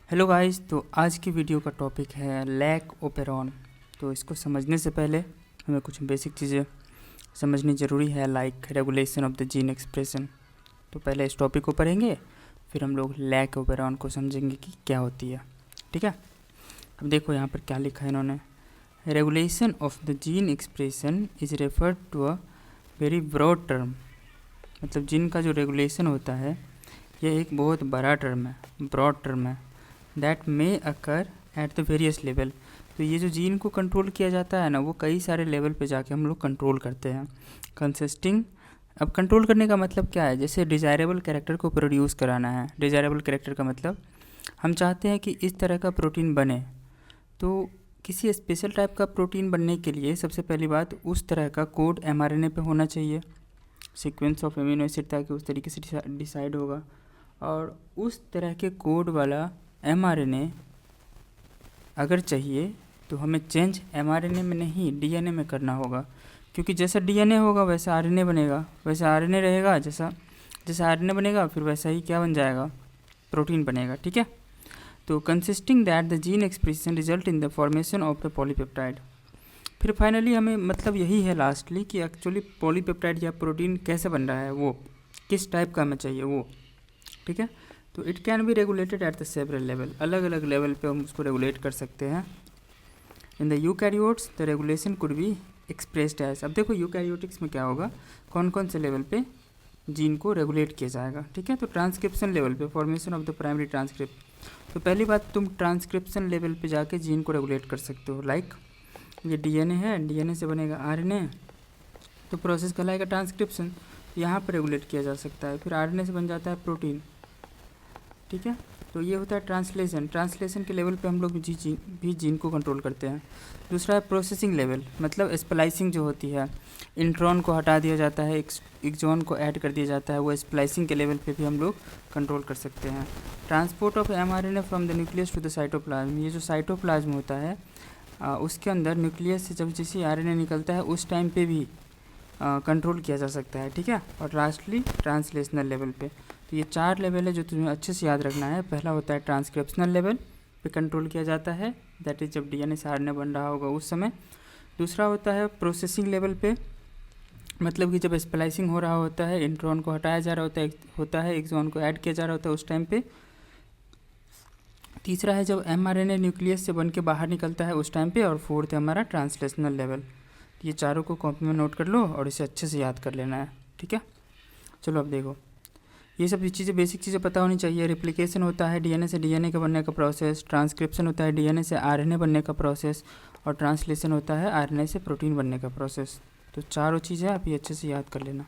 Hello guys, तो आज की वीडियो का टॉपिक है लैक ओपेरॉन। तो इसको समझने से पहले हमें कुछ बेसिक चीज़ें समझनी ज़रूरी है, like regulation of the gene expression. तो पहले इस टॉपिक को पढ़ेंगे, फिर हम लोग लैक ओपेरॉन को समझेंगे कि क्या होती है। ठीक है, अब देखो यहाँ पर क्या लिखा है इन्होंने। Regulation of the gene expression is referred to a very broad term. मतलब जीन का जो रेगुलेशन होता है ये एक बहुत बड़ा टर्म है, ब्रॉड टर्म है। That may occur at the various level. तो ये जो जीन को कंट्रोल किया जाता है ना, वो कई सारे लेवल पे जाके हम लोग कंट्रोल करते हैं। कंसिस्टिंग, अब कंट्रोल करने का मतलब क्या है, जैसे डिज़ायरेबल कैरेक्टर को प्रोड्यूस कराना है। डिज़ायरेबल कैरेक्टर का मतलब हम चाहते हैं कि इस तरह का प्रोटीन बने। तो किसी स्पेशल टाइप का प्रोटीन बनने के लिए सबसे पहली बात, उस तरह का कोड mRNA पे होना चाहिए, सीक्वेंस ऑफ एमिनो एसिड, ताकि उस तरीके से डिसाइड होगा। और उस तरह के कोड वाला mRNA अगर चाहिए तो हमें चेंज mRNA में नहीं DNA में करना होगा, क्योंकि जैसा DNA होगा वैसा RNA बनेगा, वैसा RNA रहेगा, जैसा RNA बनेगा फिर वैसा ही क्या बन जाएगा, प्रोटीन बनेगा। ठीक है, तो consisting that the gene expression result in the formation of the polypeptide. फिर फाइनली हमें मतलब यही है लास्टली कि एक्चुअली पॉलीपेप्टाइड या प्रोटीन कैसे बन रहा है, वो किस टाइप का हमें चाहिए वो। ठीक है, तो it can be regulated at the several level. अलग अलग लेवल पे हम उसको रेगुलेट कर सकते हैं। In the eukaryotes the regulation could be expressed as. अब देखो यूकैरियोटिक्स में क्या होगा, कौन कौन से लेवल पे जीन को रेगुलेट किया जाएगा। ठीक है, तो ट्रांसक्रिप्शन लेवल पे, formation of the primary transcript. तो पहली बात, तुम ट्रांसक्रिप्शन लेवल पे जाके जीन को रेगुलेट कर सकते हो। लाइक ये DNA है, DNA से बनेगा RNA, तो प्रोसेस कहलाएगा ट्रांसक्रिप्शन, यहाँ पर रेगुलेट किया जा सकता है। फिर RNA से बन जाता है प्रोटीन। ठीक है, तो ये होता है ट्रांसलेशन। ट्रांसलेशन के लेवल पे हम लोग भी जीन को कंट्रोल करते हैं। दूसरा है प्रोसेसिंग लेवल, मतलब स्प्लाइसिंग जो होती है, इंट्रॉन को हटा दिया जाता है, एक्सॉन को ऐड कर दिया जाता है, वो स्प्लाइसिंग के लेवल पे भी हम लोग कंट्रोल कर सकते हैं। Transport of mRNA from the nucleus to the cytoplasm. ये जो साइटोप्लाज्म होता है उसके अंदर न्यूक्लियस से जब जैसे RNA निकलता है उस टाइम पे भी कंट्रोल किया जा सकता है। ठीक है, और लास्टली ट्रांसलेशनल लेवल पे। तो ये 4 लेवल है जो तुम्हें अच्छे से याद रखना है। पहला होता है ट्रांसक्रिप्शनल लेवल पे कंट्रोल किया जाता है, दैट इज़ जब DNA से RNA बन रहा होगा उस समय। दूसरा होता है प्रोसेसिंग लेवल पे, मतलब कि जब स्प्लाइसिंग हो रहा होता है, इंट्रॉन को हटाया जा रहा होता है, एक्सॉन को ऐड किया जा रहा होता है उस टाइम पे। तीसरा है जब mRNA न्यूक्लियस से बन के बाहर निकलता है उस टाइम पे। और फोर्थ है हमारा ट्रांसलेशनल लेवल। ये चारों को कॉपी में नोट कर लो और इसे अच्छे से याद कर लेना है। ठीक है, चलो अब देखो, ये सब चीज़ें बेसिक चीज़ें पता होनी चाहिए। रिप्लिकेशन होता है DNA से DNA के बनने का प्रोसेस, ट्रांसक्रिप्शन होता है DNA से RNA बनने का प्रोसेस, और ट्रांसलेशन होता है RNA से प्रोटीन बनने का प्रोसेस। तो चारों चीज़ें आप ये अच्छे से याद कर लेना।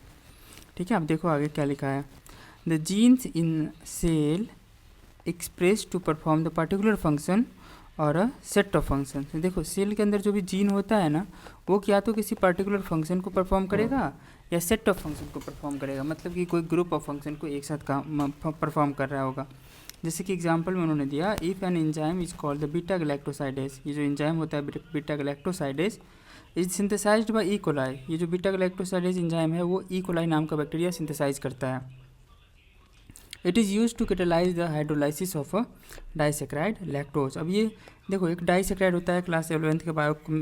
ठीक है, अब देखो आगे क्या लिखा है। The genes in cell express to perform the particular function or a set of function. देखो सेल के अंदर जो भी जीन होता है ना, वो क्या तो किसी पर्टिकुलर फंक्शन को परफॉर्म करेगा या सेट ऑफ फंक्शन को परफॉर्म करेगा, मतलब कि कोई ग्रुप ऑफ फंक्शन को एक साथ काम परफॉर्म कर रहा होगा। जैसे कि एग्जांपल में उन्होंने दिया, if an enzyme is called the beta galactosidase. ये जो एंजाइम होता है beta galactosidase is synthesised by E coli. ये जो बीटा गैलेक्टोसाइडेज एंजाइम है वो ई कोलाई नाम का बैक्टीरिया सिंथेसाइज करता है। It is use to catalyse the hydrolysis of a disaccharide lactose. अब ये देखो, एक डाइसेक्राइड होता है, क्लास 11th के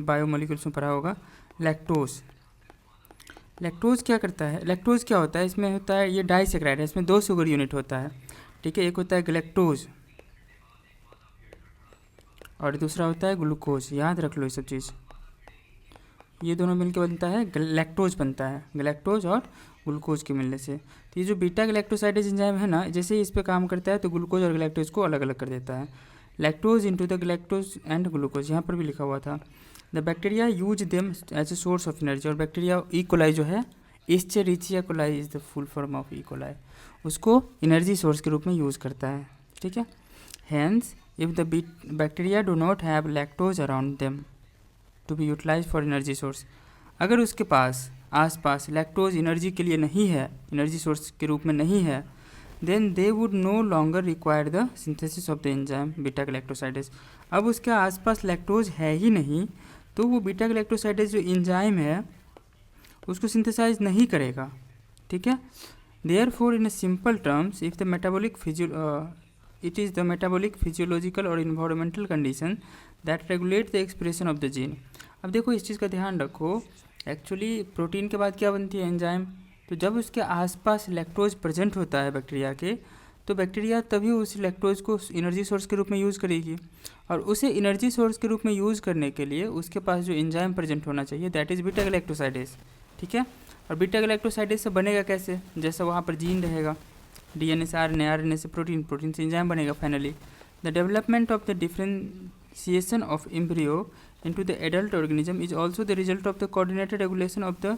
बायोमोलिक्यूल्स में पढ़ा होगा, लैक्टोज। लैक्टोज क्या करता है, लैक्टोज क्या होता है, इसमें होता है, ये डाइसेक्राइड है, इसमें 2 शुगर यूनिट होता है। ठीक है, एक होता है ग्लैक्टोज और दूसरा होता है ग्लूकोज। याद रख लो ये सब चीज़, ये दोनों मिलकर बनता है लैक्टोज, बनता है ग्लैक्टोज और ग्लूकोज के मिलने से। तो ये जो बीटा गैलेक्टोसाइडेज एंजाइम है ना, जैसे ही इस पर काम करता है तो ग्लूकोज और गैलेक्टोज को अलग अलग कर देता है। Lactose into the galactose and glucose, यहाँ पर भी लिखा हुआ था। The bacteria use them as a source of energy. और बैक्टीरिया ई कोलाई जो है, Escherichia coli is the full form of E coli, उसको एनर्जी सोर्स के रूप में यूज़ करता है। ठीक है, hence if the bacteria do not have lactose around them to be utilise for energy source, अगर उसके पास आसपास लैक्टोज एनर्जी के लिए नहीं है, एनर्जी सोर्स के रूप में नहीं है, then they would no longer require the synthesis of the enzyme beta galactosidase. अब उसके आसपास लैक्टोज है ही नहीं, तो वो बीटा गैलेक्टोसाइडेज जो एंजाइम है उसको सिंथेसाइज नहीं करेगा। ठीक है, therefore in simple terms, if the metabolic it is the metabolic, physiological और environmental condition that regulate the expression of the gene. अब देखो इस चीज़ का ध्यान रखो, एक्चुअली प्रोटीन के बाद क्या बनती है, एंजाइम। तो जब उसके आसपास लैक्टोज प्रेजेंट होता है बैक्टीरिया के, तो बैक्टीरिया तभी उस लैक्टोज को एनर्जी सोर्स के रूप में यूज़ करेगी, और उसे एनर्जी सोर्स के रूप में यूज़ करने के लिए उसके पास जो एंजाइम प्रेजेंट होना चाहिए, दैट इज़ बीटा गैलेक्टोसाइडेज। ठीक है, और बीटा गैलेक्टोसाइडेज से बनेगा कैसे, जैसे वहाँ पर जीन रहेगा, डीएनए से आरएनए, आरएनए से प्रोटीन, प्रोटीन से एंजाइम बनेगा। Finally the development of the differentiation of embryo into the adult organism is also the result of the coordinated regulation of the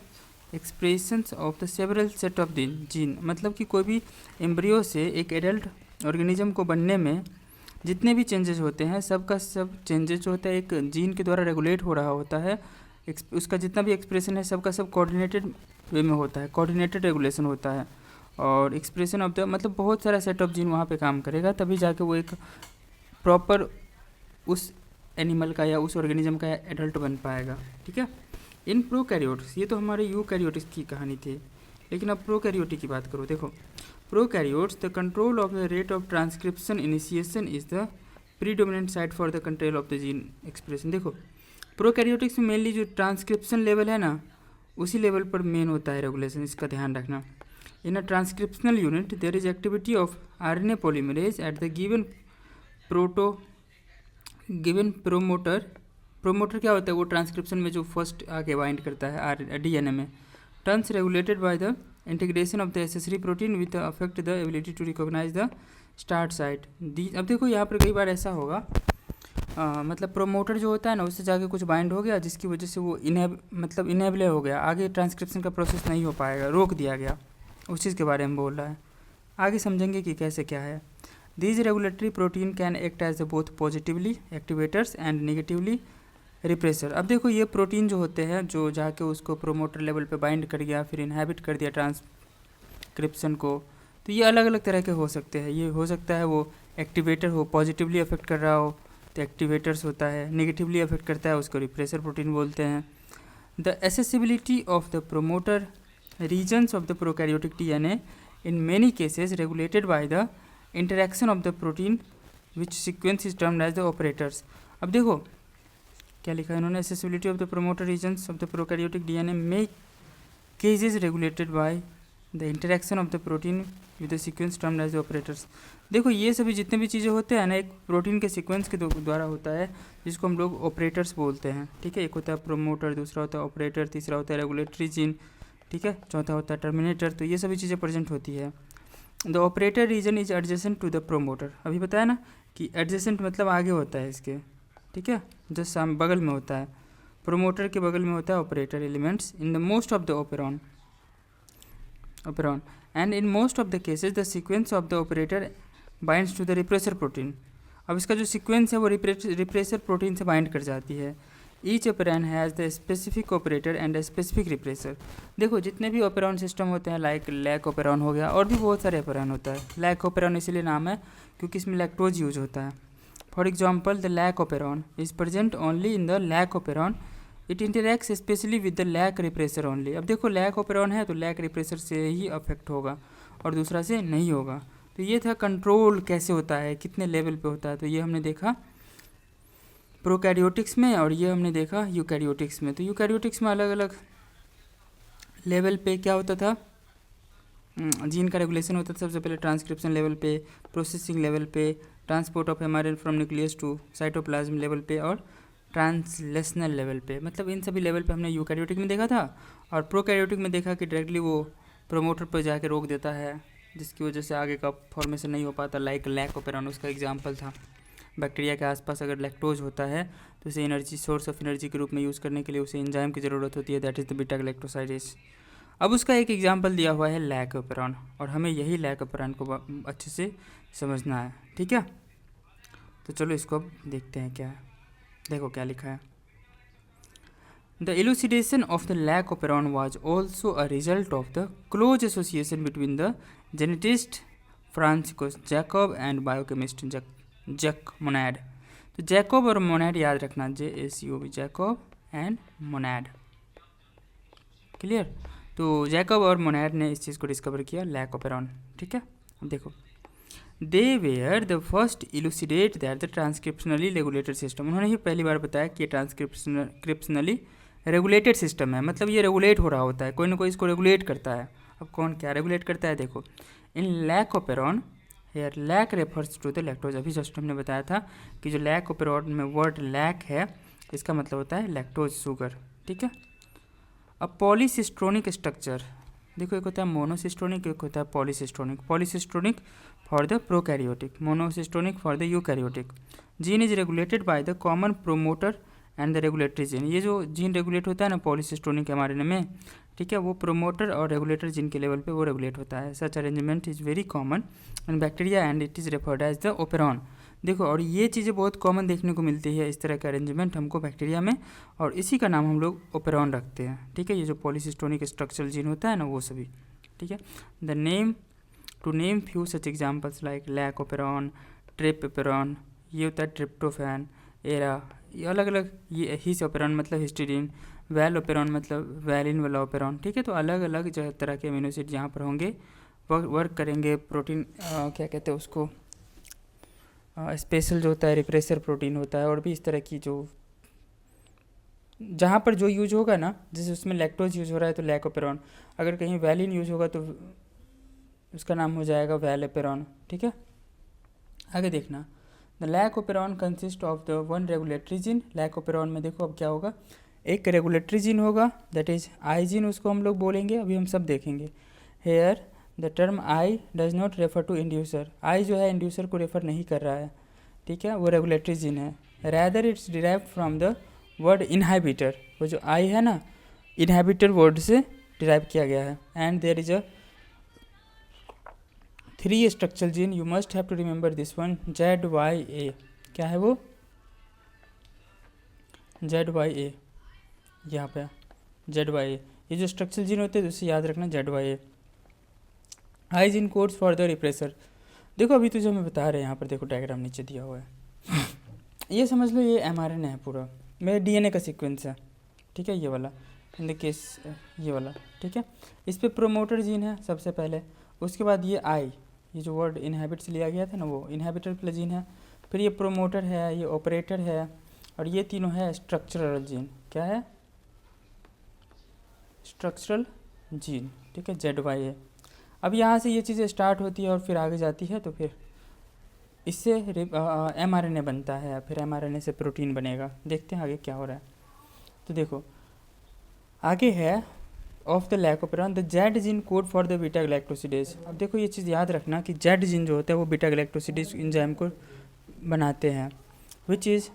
expressions of the several set of the gene। मतलब कि कोई भी embryo से एक adult organism को बनने में जितने भी चेंजेस होते हैं, सब का सब चेंजेस जो होता है एक जीन के द्वारा रेगुलेट हो रहा होता है। उसका जितना भी एक्सप्रेशन है सब का सब कोऑर्डिनेटेड वे में होता है, कोऑर्डिनेटेड रेगुलेशन होता है। और एक्सप्रेशन ऑफ द मतलब बहुत सारा सेट ऑफ जीन वहाँ पे काम करेगा, तभी जाके वो एक प्रॉपर उस एनिमल का या उस ऑर्गेनिज्म का एडल्ट बन पाएगा। ठीक है, इन प्रोकैरियोट्स, ये तो हमारे यूकैरियोट्स की कहानी थी, लेकिन अब प्रोकैरियोटी की बात करो। देखो prokaryotes, the control of the rate of transcription initiation is the predominant site for the control of the gene expression. देखो प्रोकैरियोटिक्स में मेनली जो ट्रांसक्रिप्शन लेवल है ना, उसी लेवल पर मेन होता है रेगुलेशन, इसका ध्यान रखना। In a transcriptional unit there is activity of RNA polymerase at the given promoter क्या होता है, वो ट्रांसक्रिप्शन में जो फर्स्ट आके बाइंड करता है डीएनए में, turns regulated by the integration of the accessory protein with affect the ability to recognise the start site. अब देखो यहाँ पर कई बार ऐसा होगा, मतलब प्रोमोटर जो होता है ना, उससे जाके कुछ बाइंड हो गया, जिसकी वजह से वो इनेबल हो गया, आगे ट्रांसक्रिप्शन का प्रोसेस नहीं हो पाएगा, रोक दिया गया। उस चीज़ के बारे में बोल रहा है, आगे समझेंगे कि कैसे क्या है। These regulatory protein can act as both positively activators and negatively repressor। अब देखो ये प्रोटीन जो होते हैं, जो जाके उसको प्रोमोटर लेवल पे बाइंड कर गया, फिर इनहेबिट कर दिया ट्रांसक्रिप्शन को, तो ये अलग अलग तरह के हो सकते हैं। ये हो सकता है वो एक्टिवेटर हो, पॉजिटिवली अफेक्ट कर रहा हो तो एक्टिवेटर्स होता है, नेगेटिवली अफेक्ट करता है उसको रिप्रेसर प्रोटीन बोलते हैं। The accessibility of the promoter regions of the prokaryotic DNA in many cases regulated by the interaction of the protein which sequence is termed as the operators. अब देखो क्या लिखा है इन्होंने, accessibility of the promoter regions of the prokaryotic DNA में cases regulated by the interaction of the protein with the sequence termed as the operators. देखो ये सभी जितने भी चीज़ें होते हैं ना, एक प्रोटीन के सीक्वेंस के द्वारा होता है, जिसको हम लोग ऑपरेटर्स बोलते हैं। ठीक है, एक होता है प्रोमोटर, दूसरा होता है ऑपरेटर, तीसरा होता है रेगुलेटरी जीन, ठीक है, चौथा होता है टर्मिनेटर। तो ये सभी चीज़ें प्रेजेंट होती है। The operator region is adjacent to the promoter. अभी बताया ना कि एडजेसेंट मतलब आगे होता है इसके, ठीक है, जस्ट बगल में होता है, प्रोमोटर के बगल में होता है operator elements in the most of the operon and in most of the cases the sequence of the operator binds to the repressor protein. अब इसका जो सीक्वेंस है वो रिप्रेसर प्रोटीन से बाइंड कर जाती है। Each operon has the specific operator and a specific repressor. देखो जितने भी ऑपरेन सिस्टम होते हैं, लाइक लैक ऑपरेन हो गया, और भी बहुत सारे ऑपरेन होता है। लैक ऑपरेन इसलिए नाम है क्योंकि इसमें लैक्टोज यूज होता है। For example the lac operon is present only in the lac operon, it interacts specially with the lac repressor only. अब देखो लैक ऑपरेन है तो लैक रिप्रेसर से ही अफेक्ट होगा और दूसरा से नहीं होगा। तो ये था कंट्रोल कैसे होता है, कितने लेवल पे होता है। तो ये हमने देखा प्रोकैरियोटिक्स में और ये हमने देखा यूकैरियोटिक्स में। तो यूकैरियोटिक्स में अलग अलग लेवल पे क्या होता था, जीन का रेगुलेशन होता था। सबसे पहले ट्रांसक्रिप्शन लेवल पे, प्रोसेसिंग लेवल पे, transport of mRNA from nucleus to cytoplasm level पे और ट्रांसलेशनल लेवल पे। मतलब इन सभी लेवल पे हमने यूकैरियोटिक में देखा था। और प्रोकैरियोटिक में देखा कि डायरेक्टली वो प्रोमोटर पर जाके रोक देता है, जिसकी वजह से आगे का फॉर्मेशन नहीं हो पाता। लाइक लैक ऑपरेन उसका एग्जाम्पल था। बैक्टीरिया के आसपास अगर लैक्टोज होता है तो उसे एनर्जी सोर्स ऑफ एनर्जी के रूप में यूज़ करने के लिए उसे एंजाइम की ज़रूरत होती है, that is the beta galactosidase. अब उसका एक एग्जाम्पल दिया हुआ है लैक ऑपरेन, और हमें यही लैक ऑपरेन को अच्छे से समझना है, ठीक है। तो चलो इसको अब देखते हैं क्या है। देखो क्या लिखा है, the elucidation of the lac operon was also a result of the close association between the genetist Franciscus Jacob and biochemist जक मोनैड। तो जैकब और मोनैड याद रखना, JACOB, जैकब एंड मोनैड, क्लियर। तो जैकब और मोनैड ने इस चीज़ को डिस्कवर किया, लैक ऑपरेन, ठीक है। देखो they were the first elucidate that the transcriptionally regulated system, उन्होंने ही पहली बार बताया कि ये ट्रांसक्रिप्शनली रेगुलेटेड सिस्टम है, मतलब ये रेगुलेट हो रहा होता है, कोई ना कोई इसको रेगुलेट करता है। अब कौन क्या रेगुलेट करता है, देखो in lac operon, here lac refers to the lactose, अभी जस्ट हमने बताया था कि जो लैक ओपेरॉन में वर्ड लैक है इसका मतलब होता है लैक्टोज शुगर, ठीक है। अब पॉलीसिस्ट्रोनिक स्ट्रक्चर, देखो एक होता है मोनोसिस्ट्रोनिक, एक होता है polycistronic. Polycistronic for the prokaryotic, monocistronic for the eukaryotic. Gene is regulated by the common promoter and the regulatory gene, ये जो जीन रेगुलेट होता है ना पॉलीसिस्ट्रोनिक एमआरएनए में, ठीक है, वो प्रोमोटर और रेगुलेटर जीन के लेवल पे वो रेगुलेट होता है। Such arrangement is very common in bacteria and it is referred as the operon. देखो और ये चीज़ें बहुत कॉमन देखने को मिलती है, इस तरह का अरेंजमेंट हमको बैक्टीरिया में, और इसी का नाम हम लोग ओपेरॉन रखते हैं, ठीक है। ये जो पॉलीसिस्टोनिक स्ट्रक्चरल जीन होता है ना वो सभी, ठीक है। The name to name few such examples like lac operon, trip operon, ये होता है ट्रिप्टोफैन, एरा, ये अलग अलग, ये हिस ओपेरॉन मतलब हिस्टीडीन, वैल ओपेरॉन मतलब वैलिन वाला ओपेरॉन, ठीक है। तो अलग अलग जो तरह के अमीनो एसिड यहाँ पर होंगे वर्क करेंगे। प्रोटीन क्या कहते हैं उसको, स्पेशल जो होता है रिप्रेसर प्रोटीन होता है, और भी इस तरह की जो जहाँ पर जो यूज होगा ना, जैसे उसमें लैक्टोज यूज हो रहा है तो लैक ओपेरॉन, अगर कहीं वैलिन यूज होगा तो उसका नाम हो जाएगा वैल ओपेरॉन, ठीक है। आगे देखना, the lac operon consist of the one regulatory gene. Lac operon में देखो अब क्या होगा, एक रेगुलेटरी जीन होगा दैट इज आई जीन, उसको हम लोग बोलेंगे, अभी हम सब देखेंगे। Here the term I does not refer to inducer, I जो है इंड्यूसर को रेफर नहीं कर रहा है, ठीक है, वो रेगुलेटरी जीन है। Rather it's derive from the word inhibitor, वो जो आई है ना इनहाबिटर वर्ड से डिराइव किया गया है। And there is a 3 structural gene, you must have to remember this one, ZYA, क्या है वो, ZYA, यहाँ पे ZYA, ये जो स्ट्रक्चरल जीन होते हैं उसे याद रखना ZYA। I gene codes for the repressor, देखो अभी तो जो मैं बता रहे हैं यहाँ पर देखो डायग्राम नीचे दिया हुआ है ये समझ लो ये mRNA है पूरा, मेरे DNA का सीक्वेंस है, ठीक है, ये वाला इन द केस ये वाला, ठीक है। इस पे प्रोमोटर जीन है सबसे पहले, उसके बाद ये आई, ये जो वर्ड इनहेबिट से लिया गया था ना वो इनहेबिटर प्लस जीन है, फिर ये प्रोमोटर है, ये ऑपरेटर है, और ये तीनों है स्ट्रक्चरल जीन, क्या है स्ट्रक्चरल जीन, ठीक है, ZYA। अब यहाँ से ये चीज़ें स्टार्ट होती है और फिर आगे जाती है, तो फिर इससे mRNA बनता है, फिर mRNA से प्रोटीन बनेगा। देखते हैं आगे क्या हो रहा है। तो देखो आगे है of the lac operon the Z gene code for the beta galactosidase. अब देखो ये चीज़ याद रखना कि जेड जीन जो होता है वो बीटा गैलेक्टोसिडेज एंजाइम को बनाते हैं, which is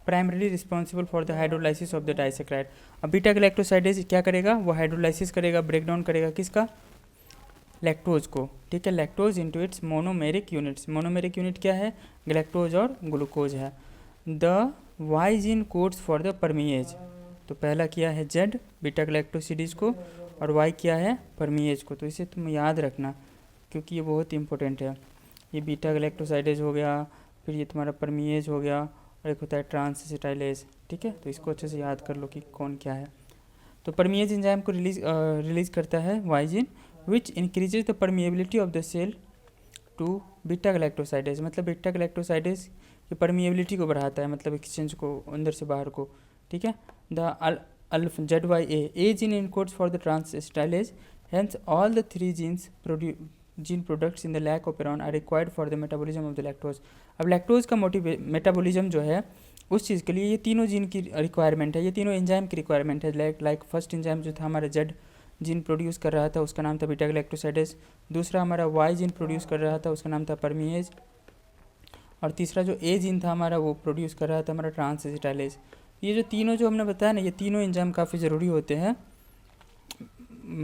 primarily responsible for the hydrolysis of the disaccharide. अब बीटा गैलेक्टोसाइडेज क्या करेगा, वो हाइड्रोलाइसिस करेगा, ब्रेकडाउन करेगा किसका, लैक्टोज को, ठीक है, lactose into its monomeric units. Monomeric unit क्या है, ग्लैक्टोज और ग्लूकोज है। The Y gene codes for the permease, तो पहला किया है जेड बीटा गैलेक्टोसिडेज को, और वाई किया है परमीएज को, तो इसे तुम याद रखना क्योंकि ये बहुत इंपॉर्टेंट है। ये बीटा गैलेक्टोसाइडेज हो गया, फिर ये तुम्हारा परमीएज हो गया, और एक होता है ट्रांसएसिटाइलेज, ठीक है, तो इसको अच्छे से याद कर लो कि कौन क्या है। तो परमीएज एंजाइम को रिलीज करता है Y gene, which increases the permeability of the cell to beta galactosidase, मतलब बीटा गैलेक्टोसाइडेज की परमिएबिलिटी को बढ़ाता है, मतलब एक्सचेंज को अंदर से बाहर को, ठीक है। The ZYA, A gene encodes for the transacetyl, hence all the 3 gene products in the lac operon are required for the metabolism of the lactose। अब लैक्टोज का मेटाबॉलिज्म जो है उस चीज़ के लिए ये तीनों जीन की रिक्वायरमेंट है, ये तीनों एंजाइम की रिक्वायरमेंट है। लाइक फर्स्ट एंजाइम जो था हमारा जेड जीन प्रोड्यूस कर रहा था उसका नाम था बीटा गैलेक्टोसाइडेज, दूसरा हमारा वाई जीन प्रोड्यूस कर रहा था उसका नाम था परमीएज, और तीसरा जो ए जीन था हमारा वो प्रोड्यूस कर रहा था हमारा ट्रांसएसिटाइलेज। ये जो तीनों जो हमने बताया ना, ये तीनों एंजाइम काफ़ी ज़रूरी होते हैं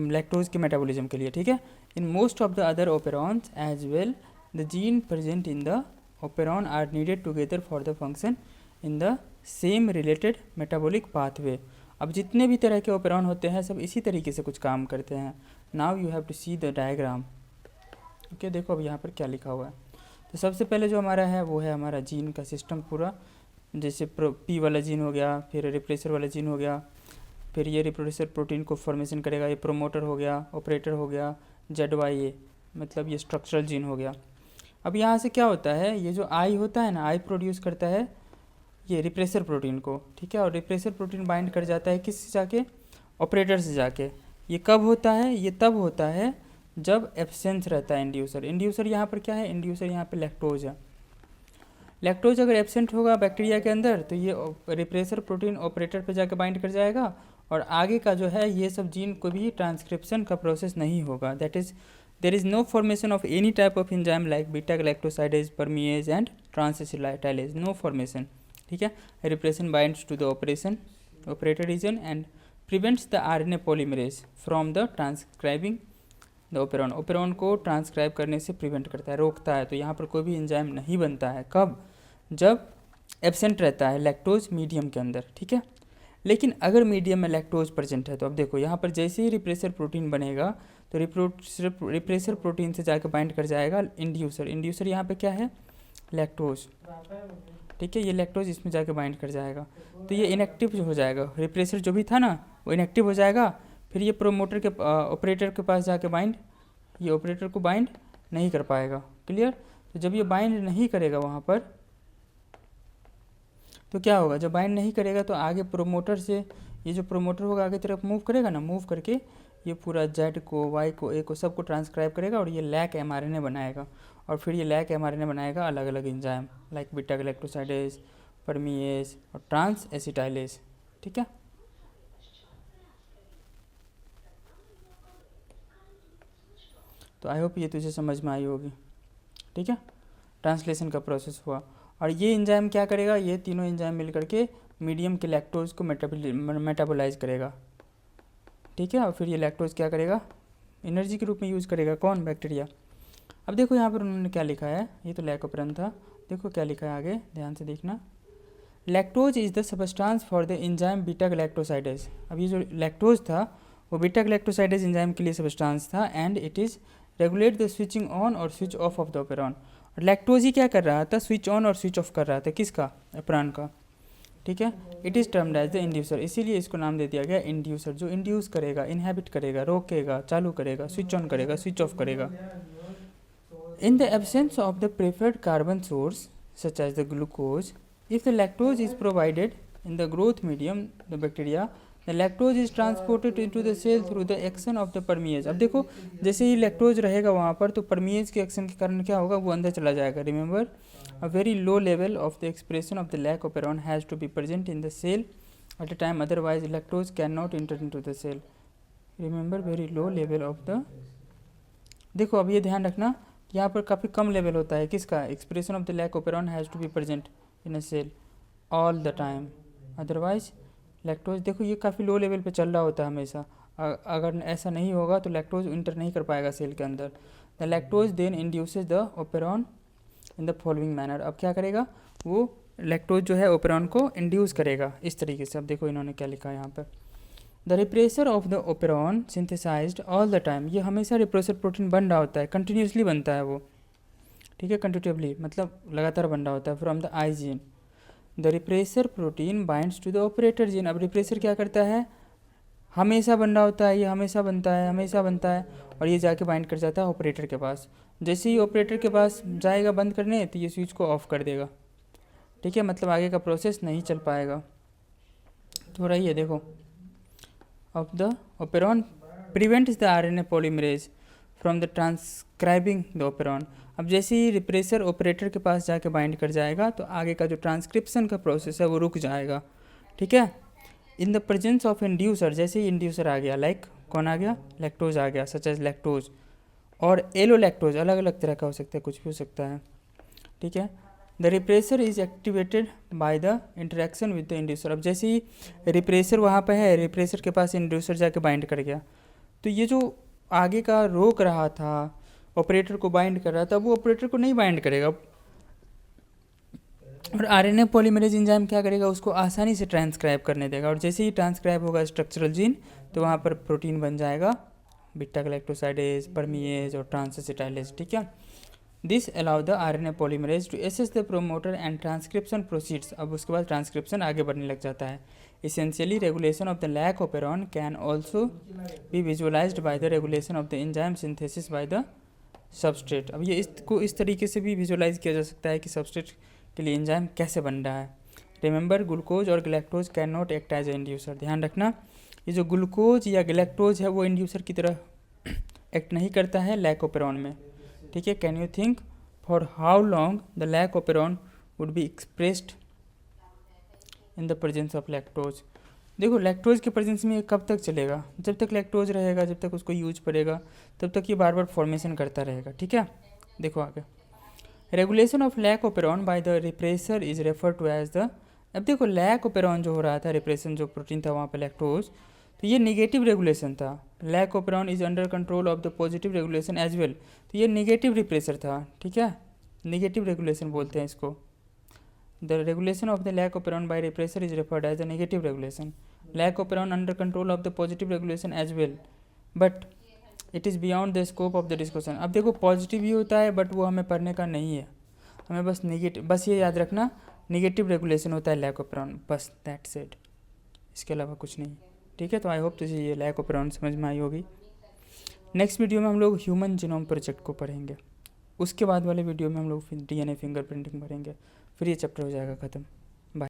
लैक्टोज के मेटाबॉलिज्म के लिए, ठीक है। In most of the other operons as well the gene present in the operon are needed together for the function in the same related metabolic pathway. अब जितने भी तरह के ओपेरॉन होते हैं सब इसी तरीके से कुछ काम करते हैं। Now you have to see the diagram, okay. देखो अब यहाँ पर क्या लिखा हुआ है। तो सबसे पहले जो हमारा है वो है हमारा जीन का सिस्टम पूरा, जैसे पी वाला जीन हो गया, फिर रिप्रेसर वाला जीन हो गया, फिर ये रिप्रेसर प्रोटीन को फॉर्मेशन करेगा, ये प्रोमोटर हो गया, ऑपरेटर हो गया, ZYA मतलब ये स्ट्रक्चरल जीन हो गया। अब यहाँ से क्या होता है, ये जो आई होता है ना, आई प्रोड्यूस करता है ये रिप्रेसर प्रोटीन को, ठीक है, और रिप्रेसर प्रोटीन बाइंड कर जाता है किससे जाके, ऑपरेटर से जाके। ये कब होता है, ये तब होता है जब एब्सेंस रहता है इंड्यूसर। इंड्यूसर यहाँ पर क्या है, इंड्यूसर यहाँ पर लैक्टोज है। लैक्टोज अगर एब्सेंट होगा बैक्टीरिया के अंदर तो ये रिप्रेसर प्रोटीन ऑपरेटर पे जाके बाइंड कर जाएगा, और आगे का जो है ये सब जीन को भी ट्रांसक्रिप्शन का प्रोसेस नहीं होगा। That is there is no formation of any type of enzyme like beta galactosidase, permease and transacetylase, no formation, ठीक है। Repression binds to the operator region and prevents the RNA polymerase from the transcribing the operon. Operon को transcribe करने से prevent करता है, रोकता है। तो यहाँ पर कोई भी एंजाइम नहीं बनता है, कब, जब एब्सेंट रहता है लैक्टोज मीडियम के अंदर, ठीक है। लेकिन अगर मीडियम में लैक्टोज प्रेजेंट है तो अब देखो यहाँ पर जैसे ही रिप्रेसर प्रोटीन बनेगा तो रिप्रेसर प्रोटीन से जाकर बाइंड कर जाएगा इंड्यूसर। इंड्यूसर यहाँ पे क्या है, लैक्टोज, ठीक है। ये लैक्टोज इसमें जाके बाइंड कर जाएगा, तो ये इनएक्टिव जो हो जाएगा, रिप्रेसर जो भी था ना वो इनएक्टिव हो जाएगा। फिर ये प्रोमोटर के ऑपरेटर के पास जाके बाइंड, ये ऑपरेटर को बाइंड नहीं कर पाएगा, क्लियर। तो जब ये बाइंड नहीं करेगा वहाँ पर तो क्या होगा, जब बाइंड नहीं करेगा तो आगे प्रोमोटर से, ये जो प्रोमोटर होगा आगे तरफ मूव करेगा ना, मूव करके ये पूरा जेड को, वाई को, ए को, सबको ट्रांसक्राइब करेगा और ये लैक एमआरएनए बनाएगा। और फिर ये लैक एमआरएनए बनाएगा अलग अलग एंजाइम लाइक बीटा गैलेक्टोसाइडेज, परमिएज और ट्रांस एसिटाइलेज, ठीक है। तो आई होप ये तुझे समझ में आई होगी, ठीक है। ट्रांसलेशन का प्रोसेस हुआ और ये एंजाइम क्या करेगा, ये तीनों एंजाइम मिल करके मीडियम के लैक्टोज को मेटाबोलाइज करेगा, ठीक है। और फिर ये लैक्टोज क्या करेगा, एनर्जी के रूप में यूज़ करेगा, कौन, बैक्टीरिया। अब देखो यहाँ पर उन्होंने क्या लिखा है, ये तो लैकोपेरन था, देखो क्या लिखा है आगे, ध्यान से देखना। Lactose is the substance for the enzyme beta galactosidase. अब ये जो लैक्टोज था वो बीटा गैलेक्टोसाइडेज एंजाइम के लिए सबस्टांस था, and it is regulate the switching on और switch off off the operon. और लैक्टोज ही क्या कर रहा था, स्विच ऑन और स्विच ऑफ कर रहा था, किसका, ओपेरॉन का, ठीक है। It is termed as the inducer, इसीलिए इसको नाम दे दिया गया इंड्यूसर, जो इंड्यूस करेगा, इनहेबिट करेगा, रोकेगा, चालू करेगा, स्विच ऑन करेगा, स्विच ऑफ करेगा। In the absence of the preferred carbon source such as the glucose, if the lactose is provided in the growth medium, the bacteria, the lactose is transported into the cell through the action of the permease। अब देखो जैसे ही lactose रहेगा वहाँ पर तो परमिएज के action के कारण क्या होगा, वो अंदर चला जाएगा। Remember, a very low level of the expression of the lac operon has to be present in the cell at a time, otherwise lactose cannot enter into the cell। Remember, very low level of the, देखो अब ये ध्यान रखना यहाँ पर काफ़ी कम level होता है किसका, expression of the lac operon has to be present in a cell all the time, otherwise lactose, देखो ये काफ़ी लो लेवल पे चल रहा होता है हमेशा। अगर ऐसा नहीं होगा तो लैक्टोज इंटर नहीं कर पाएगा सेल के अंदर। The lactose then induces the operon in the following manner. अब क्या करेगा, वो लैक्टोज जो है ओपेरॉन को इंड्यूस करेगा इस तरीके से। अब देखो इन्होंने क्या लिखा है यहाँ पर, the repressor of the operon synthesised all the time. ये हमेशा रिप्रेसर प्रोटीन बन रहा होता है, कंटिन्यूसली बनता है वो, ठीक है, कंटिन्यूटिवली मतलब लगातार बन रहा होता है from the I gene. The repressor protein binds to the operator gene. अब रिप्रेसर क्या करता है, हमेशा बन रहा होता है, ये हमेशा बनता है, हमेशा बनता है, और ये जाके बाइंड कर जाता है ऑपरेटर के पास। जैसे ही ऑपरेटर के पास जाएगा बंद करने तो ये स्विच को ऑफ कर देगा, ठीक है, मतलब आगे का प्रोसेस नहीं चल पाएगा। थोड़ा ये देखो, of the operon prevents the RNA polymerase from the transcribing the operon. अब जैसे ही रिप्रेसर ऑपरेटर के पास जाके बाइंड कर जाएगा तो आगे का जो ट्रांसक्रिप्शन का प्रोसेस है वो रुक जाएगा, ठीक है। In the presence of inducer, जैसे ही इंड्यूसर आ गया, लाइक कौन आ गया, लैक्टोज आ गया, सच एज लैक्टोज और एलो लैक्टोज, अलग अलग तरह का हो सकता है, कुछ भी हो सकता है, ठीक है। The repressor is activated by the interaction with the inducer. अब जैसे ही रिप्रेसर वहाँ पे है, रिप्रेसर के पास इंड्यूसर जाके बाइंड कर गया तो ये जो आगे का रोक रहा था, ऑपरेटर को बाइंड कर रहा था, वो ऑपरेटर को नहीं बाइंड करेगा, और आरएनए पॉलीमरेज एंजाइम क्या करेगा, उसको आसानी से ट्रांसक्राइब करने देगा। और जैसे ही ट्रांसक्राइब होगा स्ट्रक्चरल जीन तो वहाँ पर प्रोटीन बन जाएगा, बीटा गैलेक्टोसाइडेज, परमिएज और ट्रांसएसिटाइलेज, ठीक है। This allow the RNA polymerase to access the promoter and transcription proceeds. अब उसके बाद ट्रांसक्रिप्शन आगे बढ़ने लग जाता है। Essentially, regulation of the lac operon can also be visualized by the regulation of the enzyme synthesis by the substrate. अब ये इसको इस तरीके से भी विजुअलाइज किया जा सकता है कि सबस्ट्रेट के लिए एंजाइम कैसे बन रहा है। Remember, glucose or galactose can not act as a inducer. ध्यान रखना, ये जो ग्लूकोज या गैलेक्टोज है वो इंड्यूसर की तरह एक्ट नहीं करता है लैकोपेरॉन में। ठीक है, can you think for how long the lac operon would be expressed in the presence of lactose. देखो लैक्टोज के प्रेजेंस में ये कब तक चलेगा, जब तक लैक्टोज रहेगा, जब तक उसको यूज पड़ेगा तब तक ये बार बार फॉर्मेशन करता रहेगा। ठीक है, देखो आगे, regulation of lac operon by the repressor is refer to as the. अब देखो लैकोपेरॉन जो हो रहा था, रिप्रेशन जो प्रोटीन था वहाँ पे लैक्टोज, तो ये निगेटिव रेगुलेशन था। Lac operon is under control of the positive regulation as well, तो ये निगेटिव रिप्रेसर था। ठीक है, निगेटिव रेगुलेशन बोलते हैं इसको। The regulation of the lac operon by repressor is referred as the negative regulation. Lac operon under control of the positive regulation as well, but it is beyond the scope of the discussion. अब देखो positive भी होता है but वो हमें पढ़ने का नहीं है, हमें बस नेगेटिव, बस ये याद रखना नेगेटिव रेगुलेशन होता है लैकोपेरॉन, बस दैट्स इट, इसके अलावा कुछ नहीं। ठीक है, तो आई होप तुझे ये लैकोपेरॉन समझ में आई होगी। नेक्स्ट वीडियो में हम लोग ह्यूमन जीनोम प्रोजेक्ट को पढ़ेंगे, उसके बाद वाले वीडियो में हम लोग डीएनए फिंगरप्रिंटिंग पढ़ेंगे, फिर ये चैप्टर हो जाएगा ख़त्म।